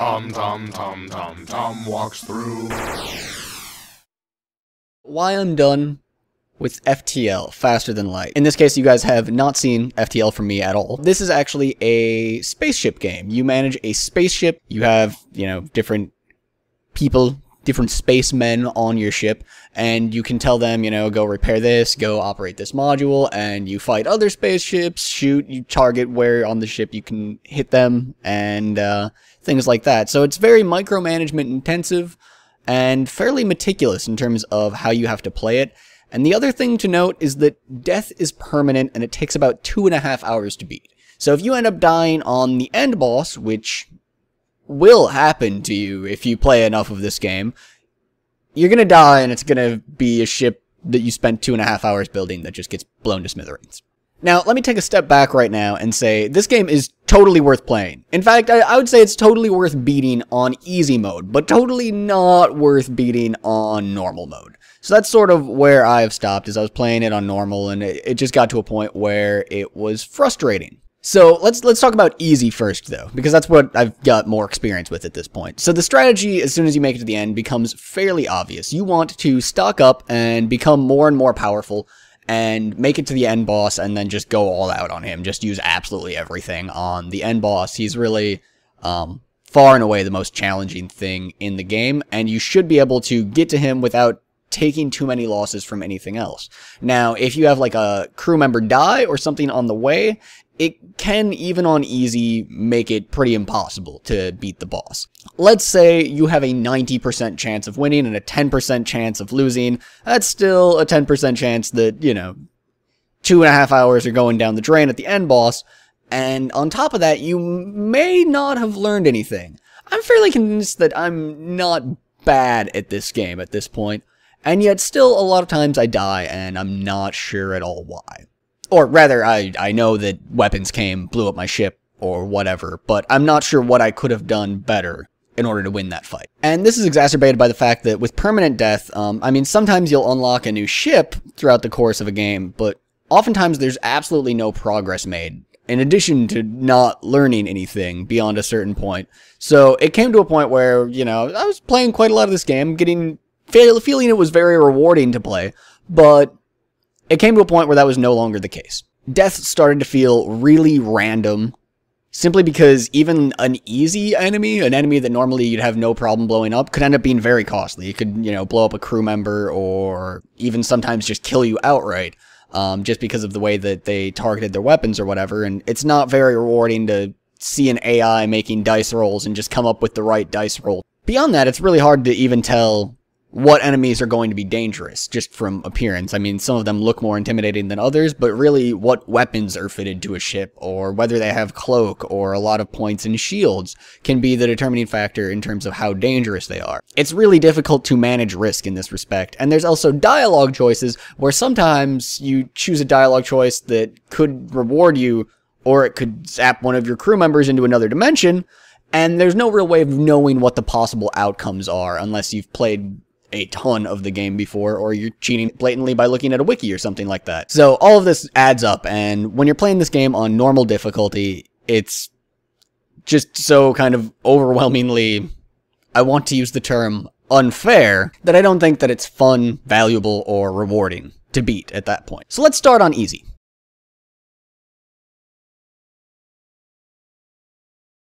Tom walks through. Why I'm done with FTL, faster than light. In this case, you guys have not seen FTL from me at all. This is actually a spaceship game. You manage a spaceship, you have, different people, different spacemen on your ship, and you can tell them, go repair this, go operate this module, and you fight other spaceships, shoot, you target where on the ship you can hit them, and things like that. So it's very micromanagement intensive and fairly meticulous in terms of how you have to play it. And the other thing to note is that death is permanent and it takes about 2.5 hours to beat. So if you end up dying on the end boss, which will happen to you if you play enough of this game, you're gonna die and it's gonna be a ship that you spent 2.5 hours building that just gets blown to smithereens. Now, let me take a step back right now and say this game is totally worth playing. In fact, I would say it's totally worth beating on easy mode, but totally not worth beating on normal mode. So that's sort of where I've stopped, is I was playing it on normal, and it just got to a point where it was frustrating. So let's talk about easy first, though, because that's what I've got more experience with at this point. So the strategy, as soon as you make it to the end, becomes fairly obvious. You want to stock up and become more and more powerful, and make it to the end boss, and then just go all out on him. Just use absolutely everything on the end boss. He's really far and away the most challenging thing in the game, and you should be able to get to him without taking too many losses from anything else. Now, if you have like a crew member die or something on the way, it can, even on easy, make it pretty impossible to beat the boss. Let's say you have a 90% chance of winning and a 10% chance of losing. That's still a 10% chance that, 2.5 hours are going down the drain at the end boss, and on top of that, you may not have learned anything. I'm fairly convinced that I'm not bad at this game at this point, and yet still a lot of times I die and I'm not sure at all why. Or rather, I know that weapons came, blew up my ship, or whatever, but I'm not sure what I could have done better in order to win that fight. And this is exacerbated by the fact that with permanent death, sometimes you'll unlock a new ship throughout the course of a game, but oftentimes there's absolutely no progress made, in addition to not learning anything beyond a certain point. So it came to a point where, I was playing quite a lot of this game, feeling it was very rewarding to play, but it came to a point where that was no longer the case. Death started to feel really random, simply because even an easy enemy, an enemy that normally you'd have no problem blowing up, could end up being very costly. It could, blow up a crew member, or even sometimes just kill you outright, just because of the way that they targeted their weapons or whatever, and it's not very rewarding to see an AI making dice rolls and just come up with the right dice roll. Beyond that, it's really hard to even tell what enemies are going to be dangerous, just from appearance. I mean, some of them look more intimidating than others, but really what weapons are fitted to a ship, or whether they have cloak or a lot of points and shields, can be the determining factor in terms of how dangerous they are. It's really difficult to manage risk in this respect, and there's also dialogue choices, where sometimes you choose a dialogue choice that could reward you, or it could zap one of your crew members into another dimension, and there's no real way of knowing what the possible outcomes are unless you've played a ton of the game before, or you're cheating blatantly by looking at a wiki or something like that. So all of this adds up, and when you're playing this game on normal difficulty, it's just so kind of overwhelmingly, I want to use the term unfair, that I don't think that it's fun, valuable, or rewarding to beat at that point. So let's start on easy.